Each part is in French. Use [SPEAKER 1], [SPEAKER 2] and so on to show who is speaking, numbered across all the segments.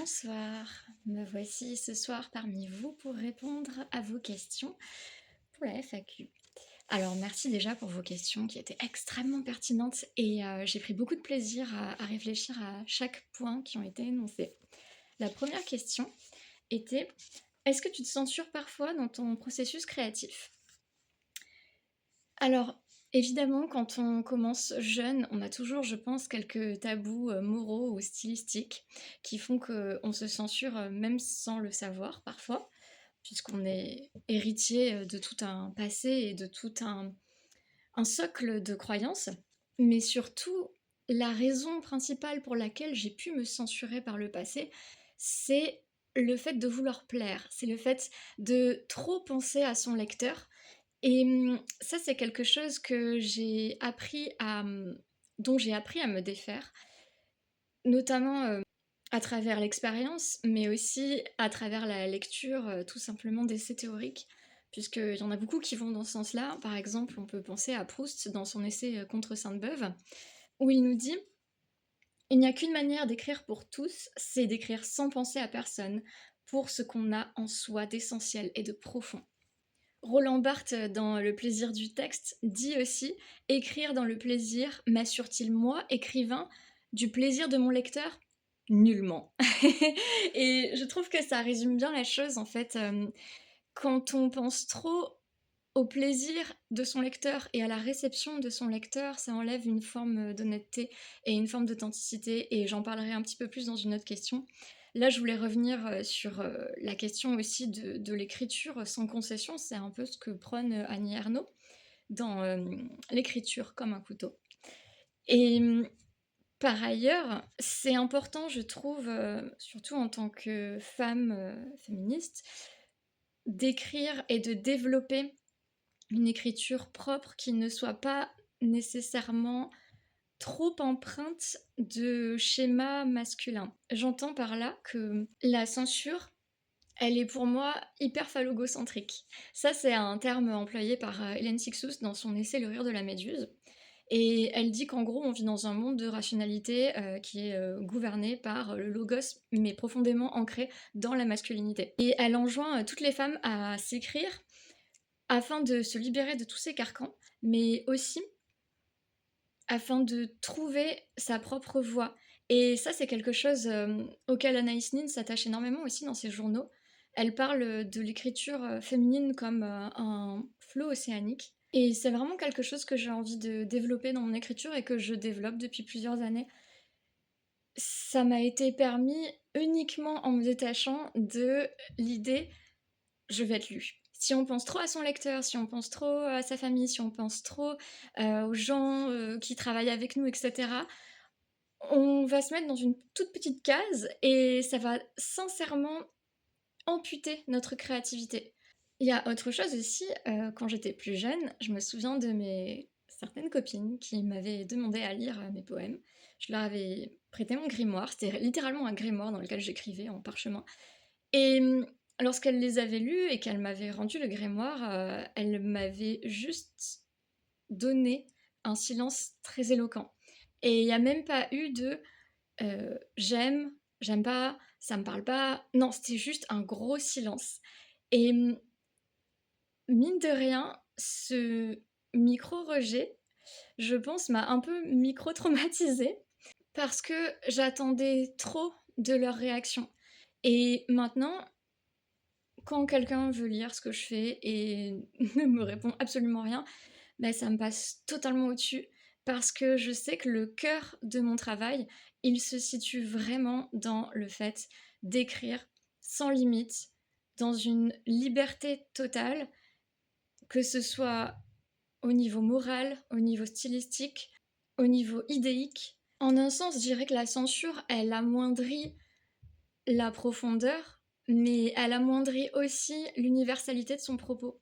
[SPEAKER 1] Bonsoir, me voici ce soir parmi vous pour répondre à vos questions pour la FAQ. Alors merci déjà pour vos questions qui étaient extrêmement pertinentes et j'ai pris beaucoup de plaisir à réfléchir à chaque point qui ont été énoncés. La première question était: est-ce que tu te censures parfois dans ton processus créatif? Alors, évidemment, quand on commence jeune, on a toujours, je pense, quelques tabous, moraux ou stylistiques qui font qu'on se censure, même sans le savoir parfois, puisqu'on est héritier, de tout un passé et de tout un socle de croyances. Mais surtout, la raison principale pour laquelle j'ai pu me censurer par le passé, c'est le fait de vouloir plaire. C'est le fait de trop penser à son lecteur et ça, c'est quelque chose que j'ai appris à, dont j'ai appris à me défaire, notamment, à travers l'expérience, mais aussi à travers la lecture, tout simplement d'essais théoriques, puisqu'il y en a beaucoup qui vont dans ce sens-là. Par exemple, on peut penser à Proust dans son essai, Contre Sainte-Beuve, où il nous dit: «Il n'y a qu'une manière d'écrire pour tous, c'est d'écrire sans penser à personne, pour ce qu'on a en soi d'essentiel et de profond». Roland Barthes, dans Le plaisir du texte, dit aussi: «Écrire dans le plaisir m'assure-t-il, moi, écrivain, du plaisir de mon lecteur? Nullement». Et je trouve que ça résume bien la chose, en fait, quand on pense trop au plaisir de son lecteur et à la réception de son lecteur, ça enlève une forme, d'honnêteté et une forme d'authenticité, et j'en parlerai un petit peu plus dans une autre question. Là, je voulais revenir, sur, la question aussi de l'écriture sans concession. C'est un peu ce que prône, Annie Ernaux dans, «L'écriture comme un couteau», et par ailleurs, c'est important, je trouve, surtout en tant que femme, féministe, d'écrire et de développer une écriture propre qui ne soit pas nécessairement trop empreinte de schémas masculins. J'entends par là que la censure, elle est pour moi hyper phallogocentrique. Ça, c'est un terme employé par Hélène Cixous dans son essai Le rire de la méduse. Et elle dit qu'en gros, on vit dans un monde de rationalité qui est gouverné par le logos, mais profondément ancré dans la masculinité. Et elle enjoint toutes les femmes à s'écrire afin de se libérer de tous ces carcans, mais aussi afin de trouver sa propre voix. Et ça, c'est quelque chose auquel Anaïs Nin s'attache énormément aussi dans ses journaux. Elle parle de l'écriture féminine comme un flot océanique. Et c'est vraiment quelque chose que j'ai envie de développer dans mon écriture et que je développe depuis plusieurs années. Ça m'a été permis uniquement en me détachant de l'idée: je vais être lue. Si on pense trop à son lecteur, si on pense trop à sa famille, si on pense trop aux gens qui travaillent avec nous, etc., on va se mettre dans une toute petite case et ça va sincèrement amputer notre créativité. Il y a autre chose aussi, quand j'étais plus jeune, je me souviens de mes certaines copines qui m'avaient demandé à lire mes poèmes. Je leur avais prêté mon grimoire, c'était littéralement un grimoire dans lequel j'écrivais en parchemin. Et lorsqu'elle les avait lus et qu'elle m'avait rendu le grimoire, elle m'avait juste donné un silence très éloquent. Et il n'y a même pas eu de j'aime, j'aime pas, ça me parle pas. Non, c'était juste un gros silence. Et mine de rien, ce micro-rejet, je pense, m'a un peu micro-traumatisée parce que j'attendais trop de leur réaction. Et maintenant, quand quelqu'un veut lire ce que je fais et ne me répond absolument rien, bah, ça me passe totalement au-dessus parce que je sais que le cœur de mon travail, il se situe vraiment dans le fait d'écrire sans limite, dans une liberté totale, que ce soit au niveau moral, au niveau stylistique, au niveau idéique. En un sens, je dirais que la censure, elle amoindrit la profondeur, mais elle amoindrit aussi l'universalité de son propos.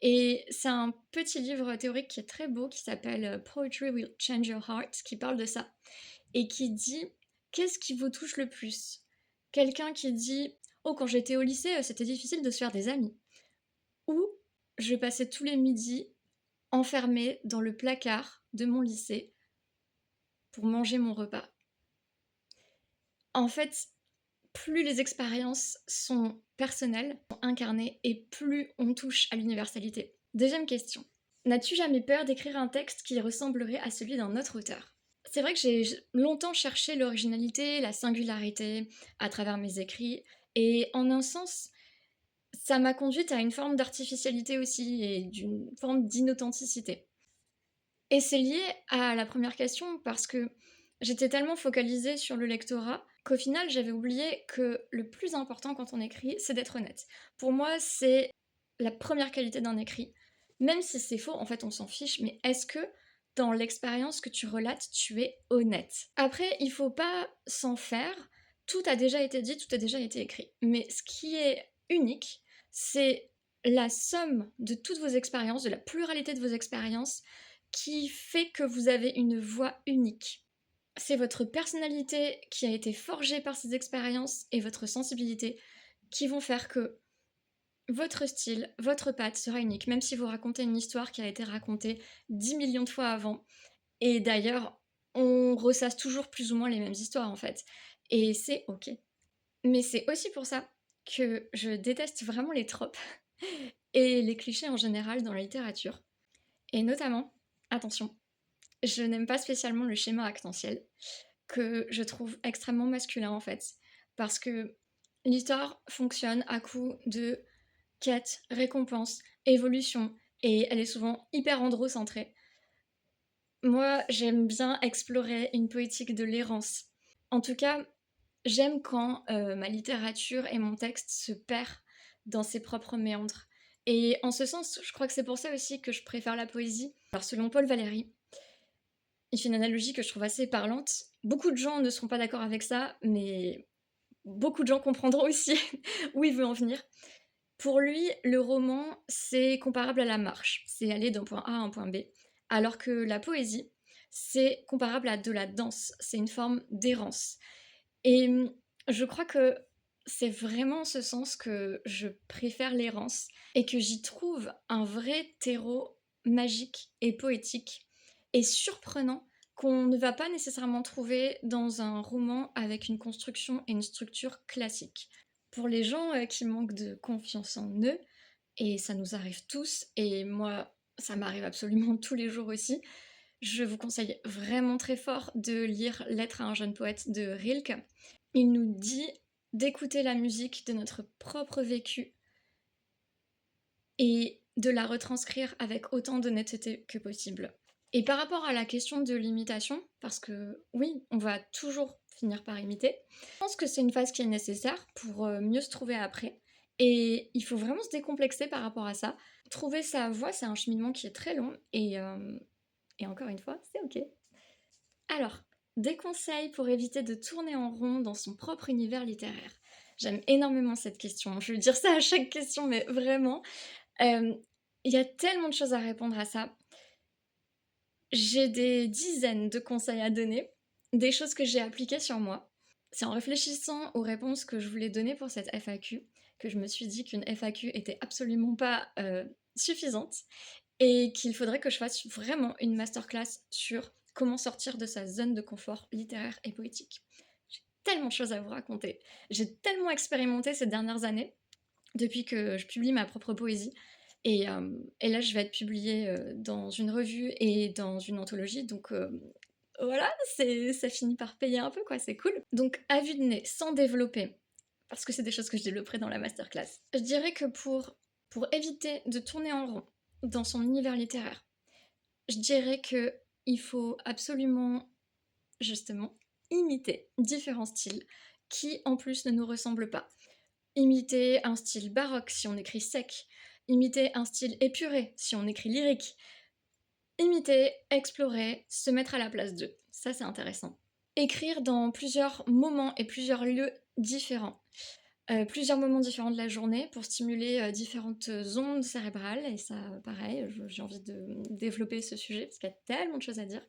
[SPEAKER 1] Et c'est un petit livre théorique qui est très beau, qui s'appelle Poetry Will Change Your Heart, qui parle de ça, et qui dit: qu'est-ce qui vous touche le plus? Quelqu'un qui dit: oh, quand j'étais au lycée, c'était difficile de se faire des amis. Ou je passais tous les midis enfermée dans le placard de mon lycée pour manger mon repas. En fait, plus les expériences sont personnelles, sont incarnées, et plus on touche à l'universalité. Deuxième question. N'as-tu jamais peur d'écrire un texte qui ressemblerait à celui d'un autre auteur? C'est vrai que j'ai longtemps cherché l'originalité, la singularité à travers mes écrits, et en un sens, ça m'a conduite à une forme d'artificialité aussi et d'une forme d'inauthenticité. Et c'est lié à la première question parce que j'étais tellement focalisée sur le lectorat qu'au final, j'avais oublié que le plus important quand on écrit, c'est d'être honnête. Pour moi, c'est la première qualité d'un écrit. Même si c'est faux, en fait, on s'en fiche, mais est-ce que dans l'expérience que tu relates, tu es honnête? Après, il faut pas s'en faire. Tout a déjà été dit, tout a déjà été écrit. Mais ce qui est unique, c'est la somme de toutes vos expériences, de la pluralité de vos expériences, qui fait que vous avez une voix unique. C'est votre personnalité qui a été forgée par ces expériences et votre sensibilité qui vont faire que votre style, votre patte sera unique, même si vous racontez une histoire qui a été racontée 10 millions de fois avant. Et d'ailleurs, on ressasse toujours plus ou moins les mêmes histoires en fait. Et c'est ok. Mais c'est aussi pour ça que je déteste vraiment les tropes et les clichés en général dans la littérature. Et notamment, attention, je n'aime pas spécialement le schéma actantiel, que je trouve extrêmement masculin en fait. Parce que l'histoire fonctionne à coup de quête, récompense, évolution, et elle est souvent hyper androcentrée. Moi, j'aime bien explorer une poétique de l'errance. En tout cas, j'aime quand ma littérature et mon texte se perd dans ses propres méandres. Et en ce sens, je crois que c'est pour ça aussi que je préfère la poésie. Alors selon Paul Valéry, il fait une analogie que je trouve assez parlante. Beaucoup de gens ne seront pas d'accord avec ça, mais beaucoup de gens comprendront aussi où il veut en venir. Pour lui, le roman, c'est comparable à la marche. C'est aller d'un point A à un point B. Alors que la poésie, c'est comparable à de la danse. C'est une forme d'errance. Et je crois que c'est vraiment en ce sens que je préfère l'errance et que j'y trouve un vrai terreau magique et poétique et surprenant qu'on ne va pas nécessairement trouver dans un roman avec une construction et une structure classique. Pour les gens qui manquent de confiance en eux, et ça nous arrive tous, et moi ça m'arrive absolument tous les jours aussi, je vous conseille vraiment très fort de lire Lettre à un jeune poète de Rilke. Il nous dit d'écouter la musique de notre propre vécu et de la retranscrire avec autant d'honnêteté que possible. Et par rapport à la question de l'imitation, parce que oui, on va toujours finir par imiter, je pense que c'est une phase qui est nécessaire pour mieux se trouver après. Et il faut vraiment se décomplexer par rapport à ça. Trouver sa voix, c'est un cheminement qui est très long et encore une fois, c'est ok. Alors, des conseils pour éviter de tourner en rond dans son propre univers littéraire. J'aime énormément cette question. Je veux dire ça à chaque question, mais vraiment. Il y a tellement de choses à répondre à ça. J'ai des dizaines de conseils à donner, des choses que j'ai appliquées sur moi. C'est en réfléchissant aux réponses que je voulais donner pour cette FAQ que je me suis dit qu'une FAQ était absolument pas suffisante et qu'il faudrait que je fasse vraiment une masterclass sur comment sortir de sa zone de confort littéraire et poétique. J'ai tellement de choses à vous raconter. J'ai tellement expérimenté ces dernières années depuis que je publie ma propre poésie. Et là, je vais être publiée dans une revue et dans une anthologie, donc voilà, ça finit par payer un peu, quoi, c'est cool. Donc, à vue de nez, sans développer, parce que c'est des choses que je développerai dans la masterclass, je dirais que pour éviter de tourner en rond dans son univers littéraire, je dirais que il faut absolument, justement, imiter différents styles qui, en plus, ne nous ressemblent pas. Imiter un style baroque si on écrit sec, imiter un style épuré si on écrit lyrique, imiter, explorer, se mettre à la place d'eux. Ça, c'est intéressant. Écrire dans plusieurs moments et plusieurs lieux différents. Plusieurs moments différents de la journée pour stimuler différentes ondes cérébrales. Et ça, pareil, j'ai envie de développer ce sujet parce qu'il y a tellement de choses à dire.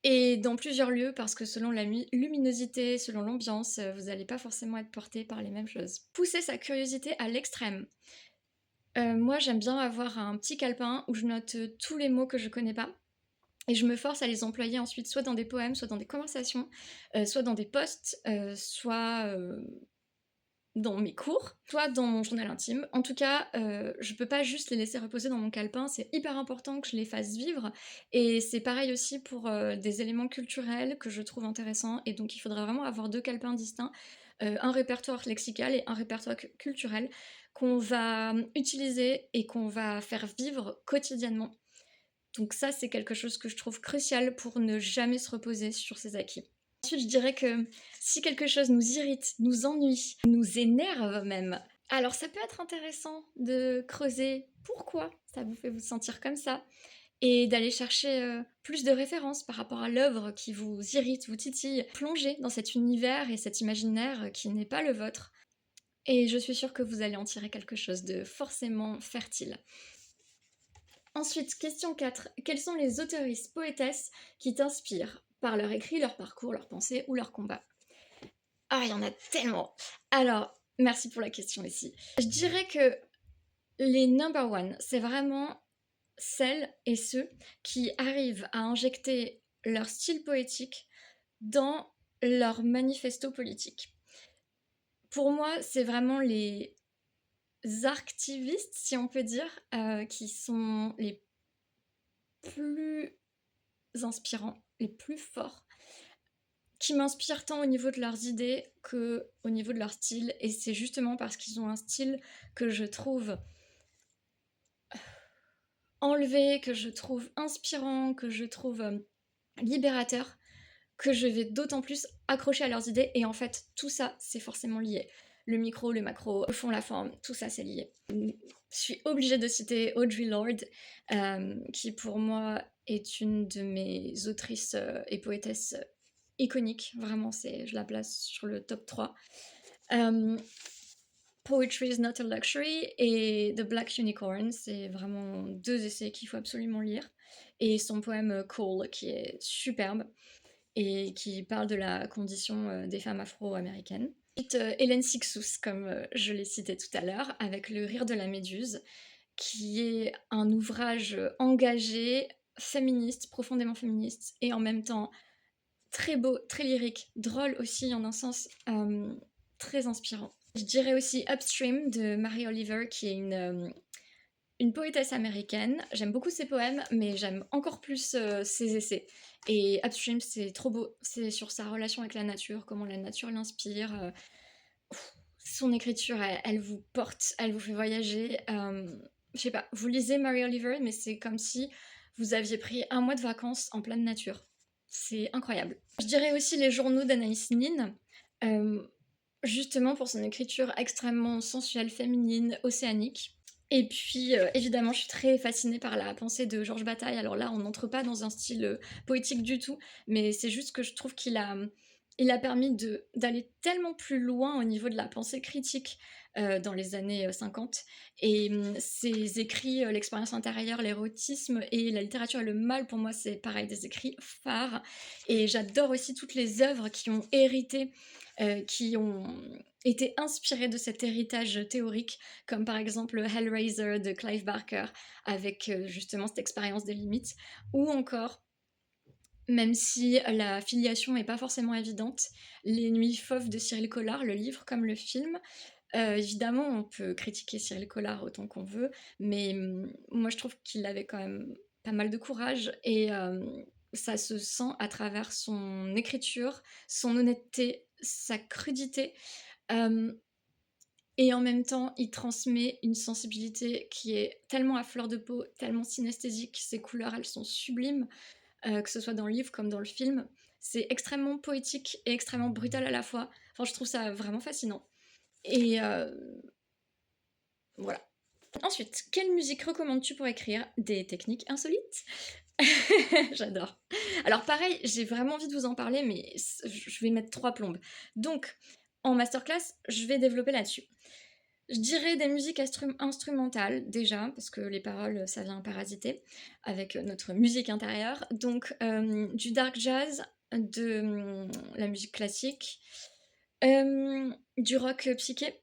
[SPEAKER 1] Et dans plusieurs lieux, parce que selon la luminosité, selon l'ambiance, vous n'allez pas forcément être porté par les mêmes choses. Pousser sa curiosité à l'extrême. Moi, j'aime bien avoir un petit calepin où je note tous les mots que je connais pas. Et je me force à les employer ensuite soit dans des poèmes, soit dans des conversations, soit dans des posts, soit dans mes cours, soit dans mon journal intime. En tout cas, je peux pas juste les laisser reposer dans mon calepin, c'est hyper important que je les fasse vivre et c'est pareil aussi pour, des éléments culturels que je trouve intéressants et donc il faudra vraiment avoir 2 calepins distincts, un répertoire lexical et un répertoire culturel qu'on va, utiliser et qu'on va faire vivre quotidiennement. Donc ça, c'est quelque chose que je trouve crucial pour ne jamais se reposer sur ses acquis. Ensuite, je dirais que si quelque chose nous irrite, nous ennuie, nous énerve même, alors ça peut être intéressant de creuser pourquoi ça vous fait vous sentir comme ça et d'aller chercher plus de références par rapport à l'œuvre qui vous irrite, vous titille. Plonger dans cet univers et cet imaginaire qui n'est pas le vôtre. Et je suis sûre que vous allez en tirer quelque chose de forcément fertile. Ensuite, question 4. Quelles sont les autoristes poétesses qui t'inspirent par leur écrit, leur parcours, leurs pensées ou leurs combats? Ah, il y en a tellement! Alors, merci pour la question ici. Je dirais que les number one, c'est vraiment celles et ceux qui arrivent à injecter leur style poétique dans leur manifesto politique. Pour moi, c'est vraiment les archtivistes, si on peut dire, qui sont les plus inspirants, les plus forts, qui m'inspirent tant au niveau de leurs idées qu'au niveau de leur style. Et c'est justement parce qu'ils ont un style que je trouve enlevé, que je trouve inspirant, que je trouve libérateur, que je vais d'autant plus accrocher à leurs idées. Et en fait, tout ça, c'est forcément lié. Le micro, le macro, le fond, la forme, tout ça, c'est lié. Je suis obligée de citer Audre Lorde, qui pour moi est une de mes autrices et poétesses iconiques. Vraiment, je la place sur le top 3. Poetry is not a luxury et The Black Unicorn, c'est vraiment 2 essais qu'il faut absolument lire. Et son poème Call, qui est superbe et qui parle de la condition des femmes afro-américaines. Ensuite, Hélène Sixous, comme je l'ai cité tout à l'heure, avec Le rire de la méduse, qui est un ouvrage engagé, féministe, profondément féministe, et en même temps très beau, très lyrique, drôle aussi en un sens, très inspirant. Je dirais aussi Upstream de Mary Oliver, qui est une poétesse américaine. J'aime beaucoup ses poèmes, mais j'aime encore plus ses essais. Et Upstream, c'est trop beau. C'est sur sa relation avec la nature, comment la nature l'inspire. Son écriture, elle vous porte, elle vous fait voyager. Je sais pas, vous lisez Mary Oliver, mais c'est comme si vous aviez pris un mois de vacances en pleine nature. C'est incroyable. Je dirais aussi les journaux d'Anaïs Nin, justement pour son écriture extrêmement sensuelle, féminine, océanique. Et puis, évidemment, je suis très fascinée par la pensée de Georges Bataille. Alors là, on n'entre pas dans un style poétique du tout, mais c'est juste que je trouve qu'il a permis d'aller tellement plus loin au niveau de la pensée critique dans les années 50. Et ses écrits, l'expérience intérieure, l'érotisme et la littérature et le mal, pour moi, c'est pareil, des écrits phares. Et j'adore aussi toutes les œuvres qui ont hérité, qui ont été inspirées de cet héritage théorique, comme par exemple Hellraiser de Clive Barker, avec justement cette expérience des limites, ou encore même si la filiation n'est pas forcément évidente, Les Nuits Fauves de Cyril Collard, le livre comme le film. Évidemment, on peut critiquer Cyril Collard autant qu'on veut, mais moi je trouve qu'il avait quand même pas mal de courage et ça se sent à travers son écriture, son honnêteté, sa crudité. Euh, et en même temps, il transmet une sensibilité qui est tellement à fleur de peau, tellement synesthésique. Ses couleurs, elles sont sublimes, que ce soit dans le livre comme dans le film. C'est extrêmement poétique et extrêmement brutal à la fois. Enfin, je trouve ça vraiment fascinant. Et voilà. Ensuite, quelle musique recommandes-tu pour écrire des techniques insolites? J'adore. Alors pareil, j'ai vraiment envie de vous en parler, mais je vais mettre 3 plombes. Donc, en masterclass, je vais développer là-dessus. Je dirais des musiques instrumentales, déjà, parce que les paroles, ça vient parasiter avec notre musique intérieure. Donc, du dark jazz, de la musique classique, du rock psyché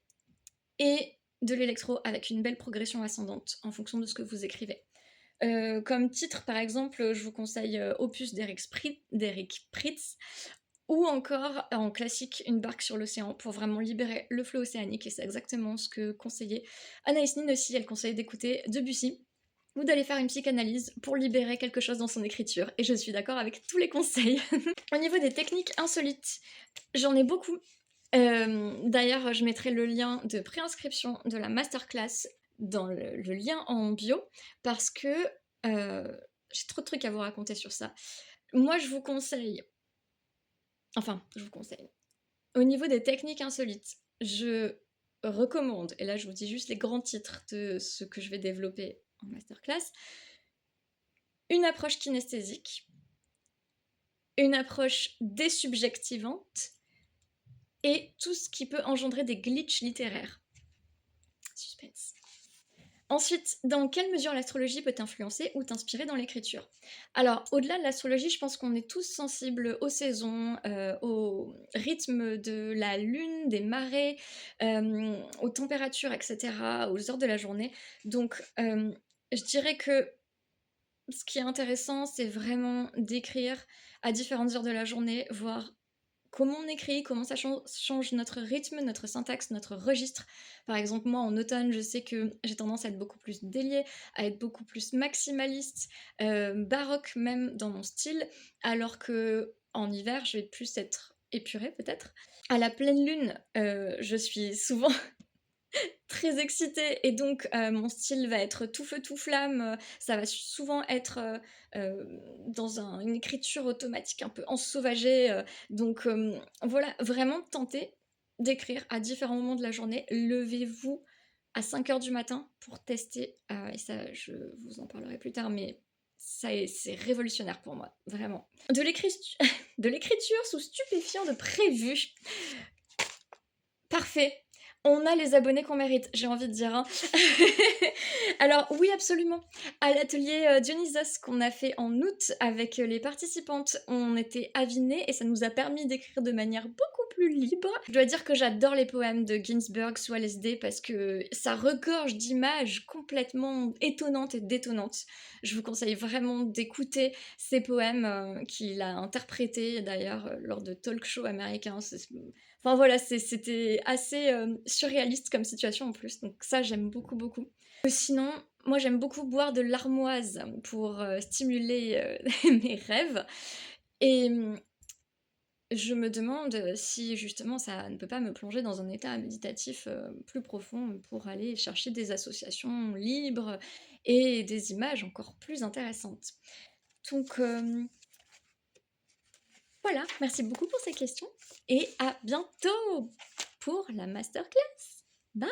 [SPEAKER 1] et de l'électro avec une belle progression ascendante en fonction de ce que vous écrivez. Comme titre, par exemple, je vous conseille Opus d'Eric Prydz ou encore en classique, une barque sur l'océan pour vraiment libérer le flot océanique et c'est exactement ce que conseillait Anaïs Nin aussi, elle conseillait d'écouter Debussy ou d'aller faire une psychanalyse pour libérer quelque chose dans son écriture et je suis d'accord avec tous les conseils. Au niveau des techniques insolites, j'en ai beaucoup. D'ailleurs, je mettrai le lien de préinscription de la masterclass dans le lien en bio parce que j'ai trop de trucs à vous raconter sur ça. Moi, je vous conseille, enfin, je vous conseille, au niveau des techniques insolites, je recommande, et là je vous dis juste les grands titres de ce que je vais développer en masterclass, une approche kinesthésique, une approche désubjectivante et tout ce qui peut engendrer des glitches littéraires. Suspense. Ensuite, dans quelle mesure l'astrologie peut t'influencer ou t'inspirer dans l'écriture? Alors, au-delà de l'astrologie, je pense qu'on est tous sensibles aux saisons, au rythme de la lune, des marées, aux températures, etc., aux heures de la journée. Donc, je dirais que ce qui est intéressant, c'est vraiment d'écrire à différentes heures de la journée, voir comment on écrit, comment ça change notre rythme, notre syntaxe, notre registre. Par exemple, moi, en automne, je sais que j'ai tendance à être beaucoup plus déliée, à être beaucoup plus maximaliste, baroque même dans mon style, alors que en hiver, je vais plus être épurée peut-être. À la pleine lune, je suis souvent très excitée et donc mon style va être tout feu tout flamme, ça va souvent être dans une écriture automatique un peu ensauvagée, donc voilà, vraiment tenter d'écrire à différents moments de la journée. Levez-vous à 5 heures du matin pour tester, et ça je vous en parlerai plus tard, mais c'est révolutionnaire pour moi, vraiment. De l'écriture sous stupéfiant de prévu. Parfait. On a les abonnés qu'on mérite, j'ai envie de dire, hein. Alors oui, absolument. À l'atelier Dionysos qu'on a fait en août avec les participantes, on était avinées et ça nous a permis d'écrire de manière beaucoup plus libre. Je dois dire que j'adore les poèmes de Ginsberg sous LSD parce que ça regorge d'images complètement étonnantes et détonnantes. Je vous conseille vraiment d'écouter ces poèmes qu'il a interprétés d'ailleurs lors de talk shows américains. Enfin voilà, c'était assez surréaliste comme situation en plus, donc ça j'aime beaucoup beaucoup. Sinon, moi j'aime beaucoup boire de l'armoise pour stimuler mes rêves et je me demande si justement ça ne peut pas me plonger dans un état méditatif plus profond pour aller chercher des associations libres et des images encore plus intéressantes. Donc voilà, merci beaucoup pour ces questions et à bientôt pour la masterclass. Bye!